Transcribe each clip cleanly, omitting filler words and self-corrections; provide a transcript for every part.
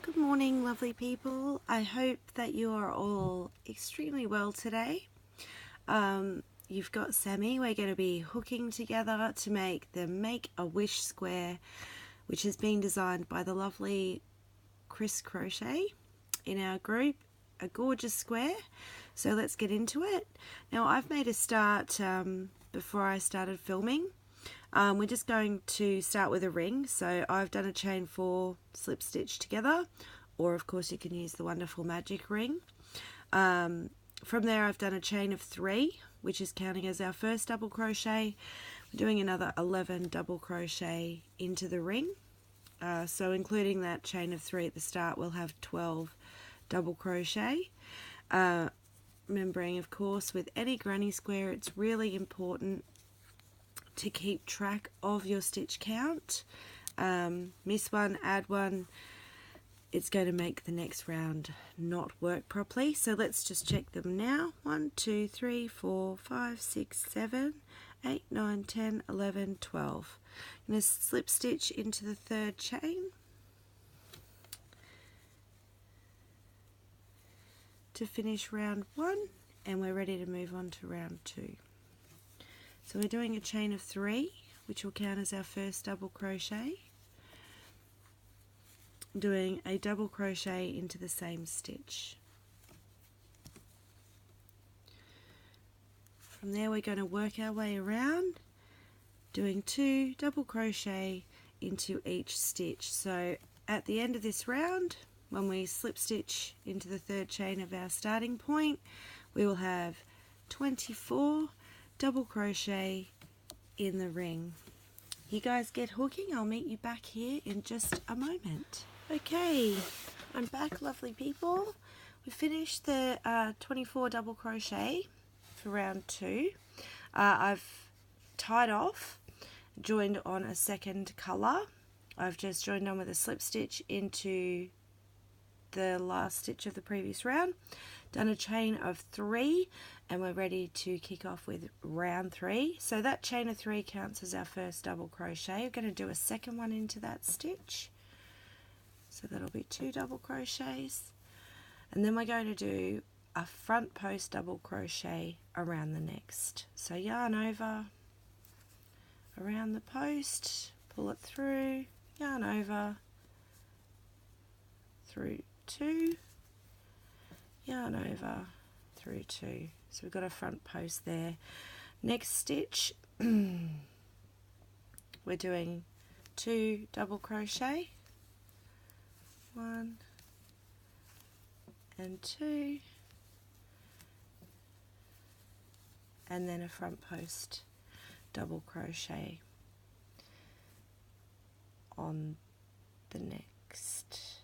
Good morning, lovely people. I hope that you are all extremely well today. You've got Sammy. We're going to be hooking together to make the Make-A-Wish square, which has been designed by the lovely Chris Crochet in our group. A gorgeous square. So let's get into it. Now I've made a start before I started filming. We're just going to start with a ring, so I've done a chain 4 slip stitch together, or of course you can use the wonderful magic ring. From there I've done a chain of 3, which is counting as our first double crochet. We're doing another 11 double crochet into the ring, so including that chain of 3 at the start we'll have 12 double crochet. Remembering of course with any granny square it's really important to keep track of your stitch count. Miss one, add one, it's going to make the next round not work properly. So let's just check them now. 1, 2, 3, 4, 5, 6, 7, 8, 9, 10, 11, 12. I'm going to slip stitch into the third chain to finish round 1, and we're ready to move on to round 2. So we're doing a chain of 3, which will count as our first double crochet, doing a double crochet into the same stitch. From there we're going to work our way around, doing 2 double crochet into each stitch. So at the end of this round, when we slip stitch into the third chain of our starting point, we will have 24 double crochet in the ring. You guys get hooking. I'll meet you back here in just a moment. Okay, I'm back, lovely people. We finished the 24 double crochet for round 2. I've tied off, joined on a second colour. I've just joined on with a slip stitch into the last stitch of the previous round, done a chain of 3, and we're ready to kick off with round 3. So that chain of 3 counts as our first double crochet. We're going to do a second one into that stitch, so that'll be 2 double crochets, and then we're going to do a front post double crochet around the next. So yarn over, around the post, pull it through, yarn over, through 2, yarn over, through 2. So we've got a front post there. Next stitch we're doing 2 double crochet, 1 and 2, and then a front post double crochet on the next.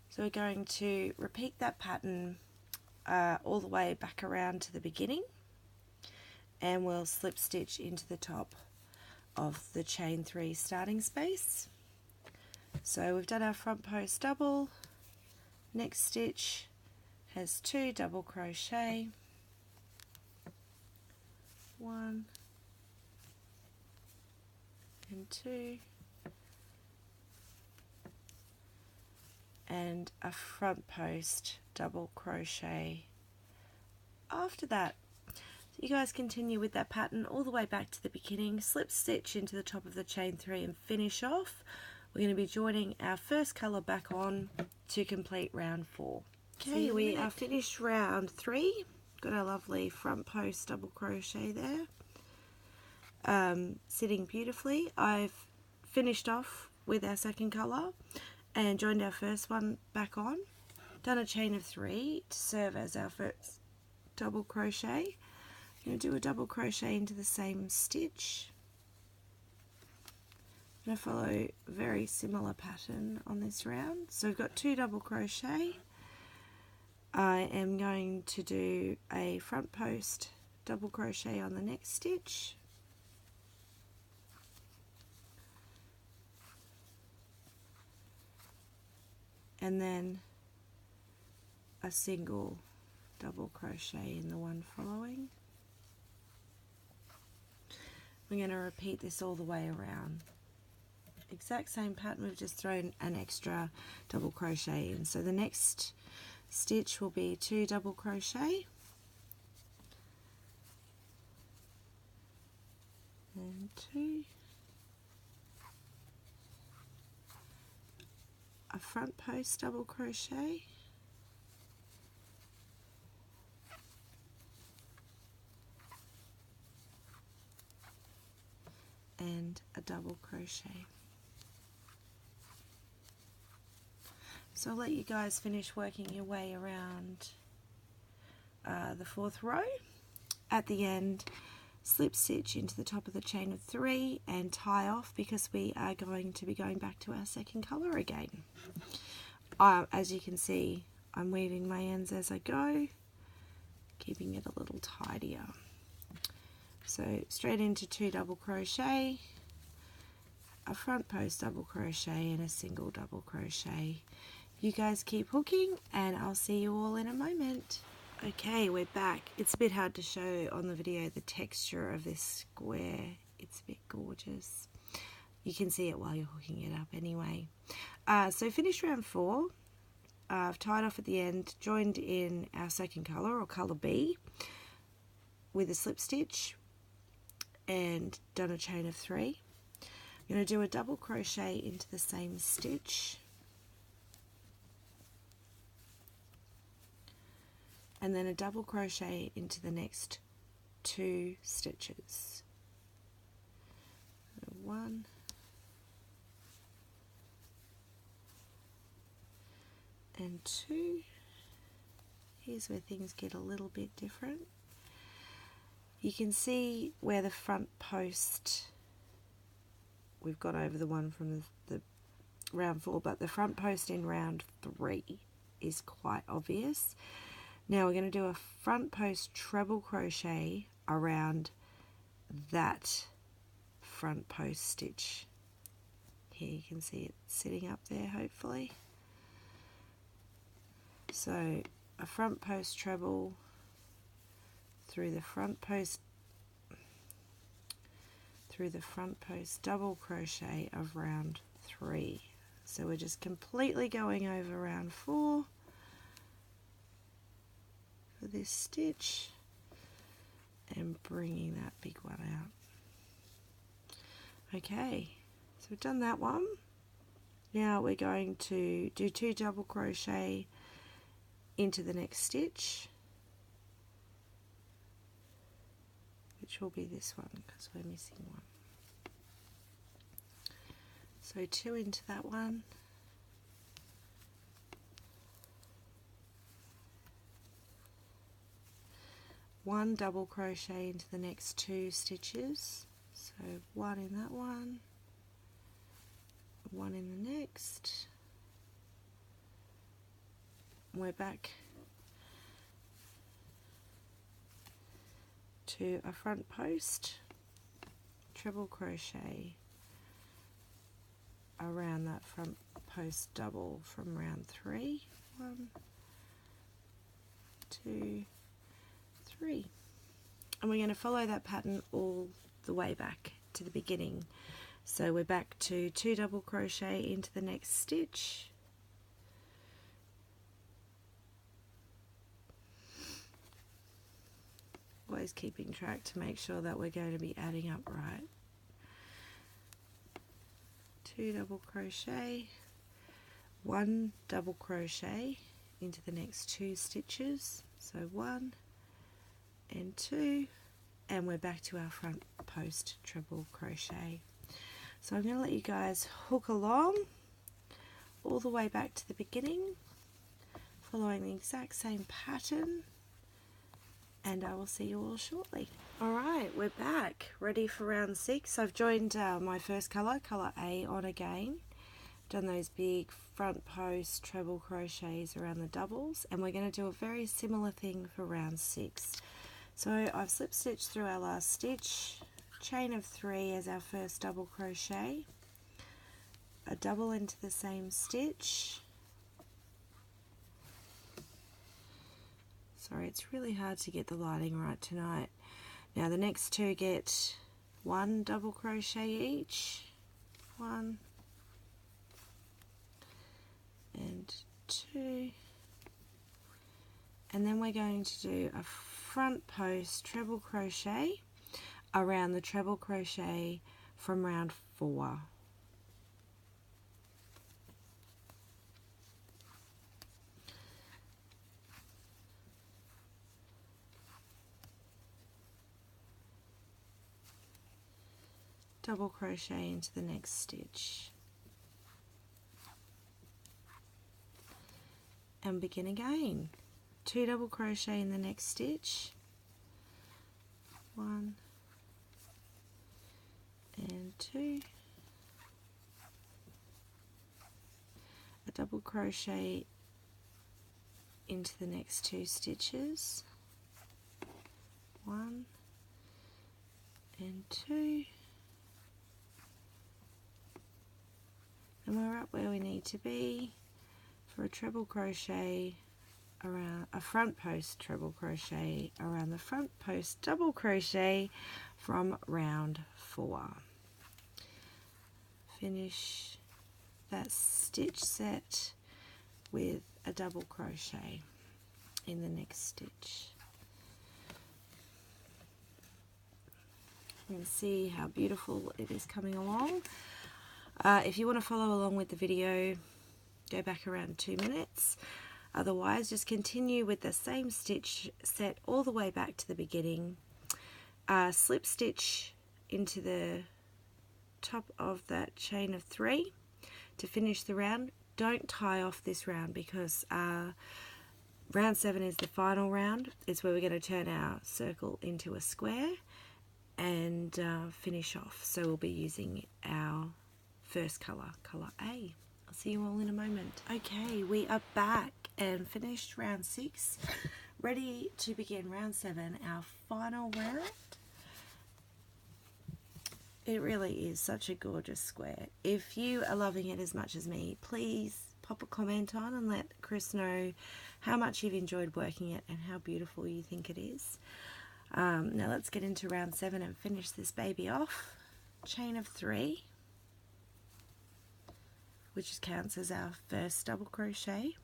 So we're going to repeat that pattern all the way back around to the beginning, and we'll slip stitch into the top of the chain 3 starting space. So we've done our front post double. Next stitch has 2 double crochet, 1 and 2, and a front post double crochet after that. So you guys continue with that pattern all the way back to the beginning, slip stitch into the top of the chain 3 and finish off. We're going to be joining our first colour back on to complete round 4. Okay, we are finished round 3. Got our lovely front post double crochet there, sitting beautifully. I've finished off with our second colour and joined our first one back on, done a chain of 3 to serve as our first double crochet. I'm going to do a double crochet into the same stitch. I'm going to follow a very similar pattern on this round. So we've got 2 double crochet. I am going to do a front post double crochet on the next stitch, and then a single double crochet in the one following. We're going to repeat this all the way around. exact same pattern, we've just thrown an extra double crochet in. So the next stitch will be 2 double crochet and 2, a front post double crochet, and a double crochet. So I'll let you guys finish working your way around the 4th row. At the end, slip stitch into the top of the chain of 3 and tie off, because we are going to be going back to our second colour again. As you can see, I'm weaving my ends as I go, keeping it a little tidier. So straight into 2 double crochet, a front post double crochet and a single double crochet. You guys keep hooking and I'll see you all in a moment. Okay, we're back. It's a bit hard to show on the video the texture of this square. It's a bit gorgeous. You can see it while you're hooking it up anyway. So finished round 4. I've tied off at the end, joined in our second colour, or colour B, with a slip stitch and done a chain of 3. I'm going to do a double crochet into the same stitch, and then a double crochet into the next 2 stitches. 1 and 2. Here's where things get a little bit different. You can see where the front post, we've got over the one from the round 4, but the front post in round 3 is quite obvious. Now we're going to do a front post treble crochet around that front post stitch. Here you can see it sitting up there, hopefully. So a front post treble through the front post double crochet of round 3. So we're just completely going over round 4 for this stitch and bringing that big one out. Okay, so we've done that one. Now we're going to do 2 double crochet into the next stitch, which will be this one because we're missing one. So 2 into that one, one double crochet into the next 2 stitches, so 1 in that one, 1 in the next. We're back to a front post treble crochet around that front post double from round 3. 1, 2, 3. And we're going to follow that pattern all the way back to the beginning. So we're back to 2 double crochet into the next stitch, always keeping track to make sure that we're going to be adding up right. 2 double crochet, 1 double crochet into the next 2 stitches, so 1 and 2, and we're back to our front post treble crochet. So I'm going to let you guys hook along all the way back to the beginning, following the exact same pattern, and I will see you all shortly. Alright, we're back, ready for round 6. I've joined my first colour, colour A, on again. Done those big front post treble crochets around the doubles, and we're going to do a very similar thing for round 6. So I've slip stitched through our last stitch, chain of 3 as our first double crochet, a double into the same stitch. Sorry, it's really hard to get the lighting right tonight. Now the next 2 get 1 double crochet each, 1 and 2, and then we're going to do a front post treble crochet around the treble crochet from round 4. Double crochet into the next stitch and begin again. 2 double crochet in the next stitch, 1 and 2, a double crochet into the next 2 stitches, 1 and 2, and we're up where we need to be for a treble crochet around a front post treble crochet around the front post double crochet from round 4. Finish that stitch set with a double crochet in the next stitch. You can see how beautiful it is coming along. If you want to follow along with the video, go back around 2 minutes. Otherwise, just continue with the same stitch set all the way back to the beginning. Slip stitch into the top of that chain of 3 to finish the round. Don't tie off this round because round 7 is the final round. It's where we're going to turn our circle into a square and finish off. So we'll be using our first colour, colour A. I'll see you all in a moment. Okay, we are back and finished round 6, ready to begin round 7, our final round. It really is such a gorgeous square. If you are loving it as much as me, please pop a comment on and let Chris know how much you've enjoyed working it and how beautiful you think it is. Now let's get into round 7 and finish this baby off. Chain of 3, which counts as our first double crochet,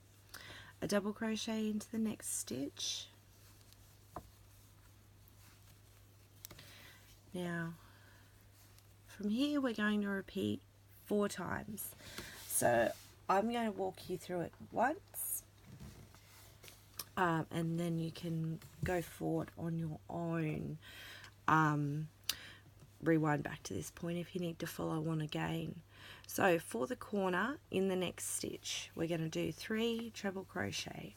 a double crochet into the next stitch. Now from here we're going to repeat 4 times. So I'm going to walk you through it once, and then you can go forward on your own. Rewind back to this point if you need to follow on again. So for the corner in the next stitch, we're going to do 3 treble crochet.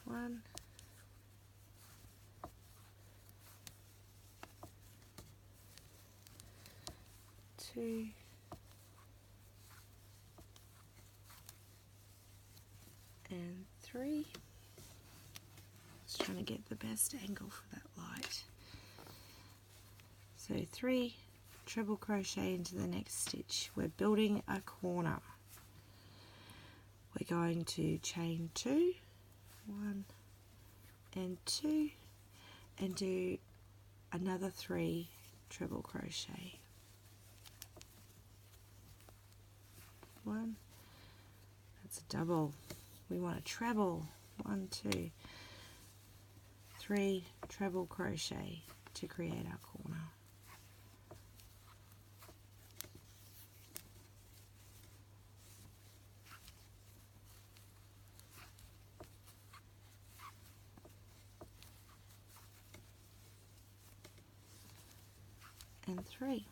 1, 2, and 3. Just trying to get the best angle for that light. So 3 treble crochet into the next stitch. We're building a corner. We're going to chain 2, 1 and 2, and do another 3 treble crochet. 1, that's a double. We want a treble. 1, 2, 3 treble crochet to create our corner. And 3.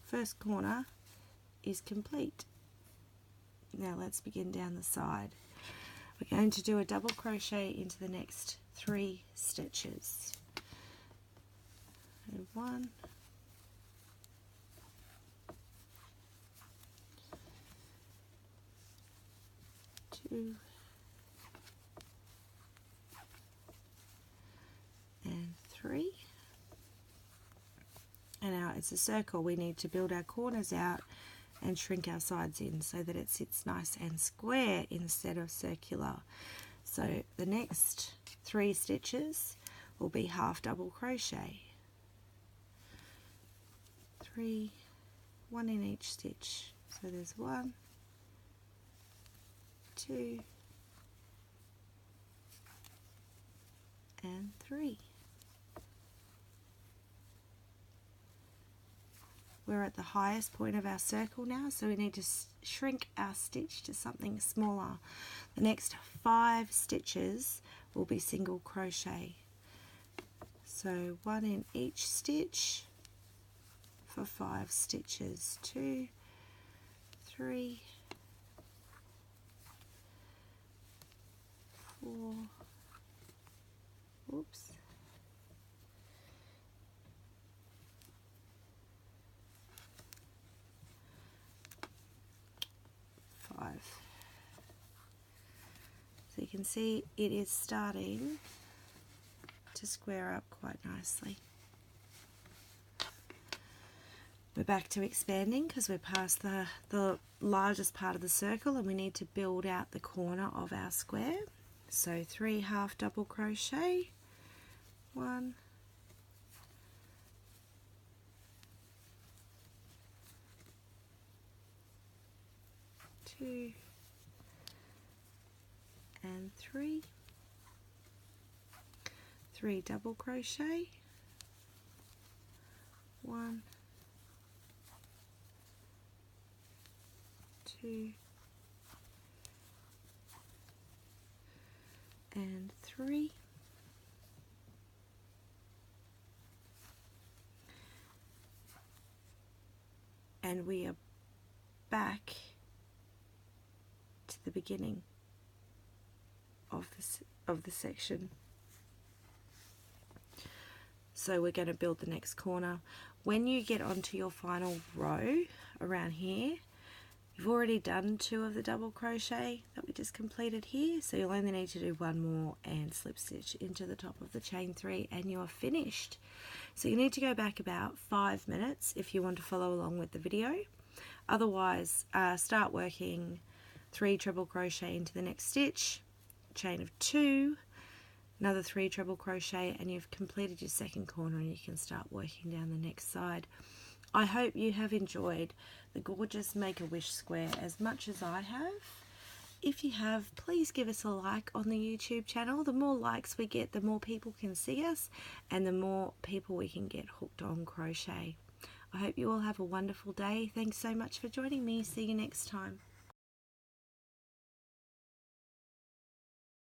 First corner is complete. Now let's begin down the side. We're going to do a double crochet into the next 3 stitches. And 1, 2, and 3. And now it's a circle. We need to build our corners out and shrink our sides in so that it sits nice and square instead of circular. So the next 3 stitches will be half double crochet. 3, 1 in each stitch. So there's 1, 2 and 3. We're at the highest point of our circle now, so we need to shrink our stitch to something smaller. The next 5 stitches will be single crochet. So 1 in each stitch for 5 stitches. 2, 3, 4, oops, 5. So you can see it is starting to square up quite nicely. We're back to expanding because we're past the largest part of the circle, and we need to build out the corner of our square. So 3 half double crochet, 1, 2 and 3, 3 double crochet, 1, 2 and 3, and we are back to the beginning of the section. So we're going to build the next corner. When you get onto your final row around here, you've already done 2 of the double crochet that we just completed here, so you'll only need to do 1 more and slip stitch into the top of the chain 3 and you're finished. So you need to go back about 5 minutes if you want to follow along with the video. Otherwise, start working 3 treble crochet into the next stitch, chain of 2, another 3 treble crochet, and you've completed your second corner, and you can start working down the next side. I hope you have enjoyed the gorgeous Make-A-Wish square as much as I have. If you have, please give us a like on the YouTube channel. The more likes we get, the more people can see us, and the more people we can get hooked on crochet. I hope you all have a wonderful day. Thanks so much for joining me. See you next time.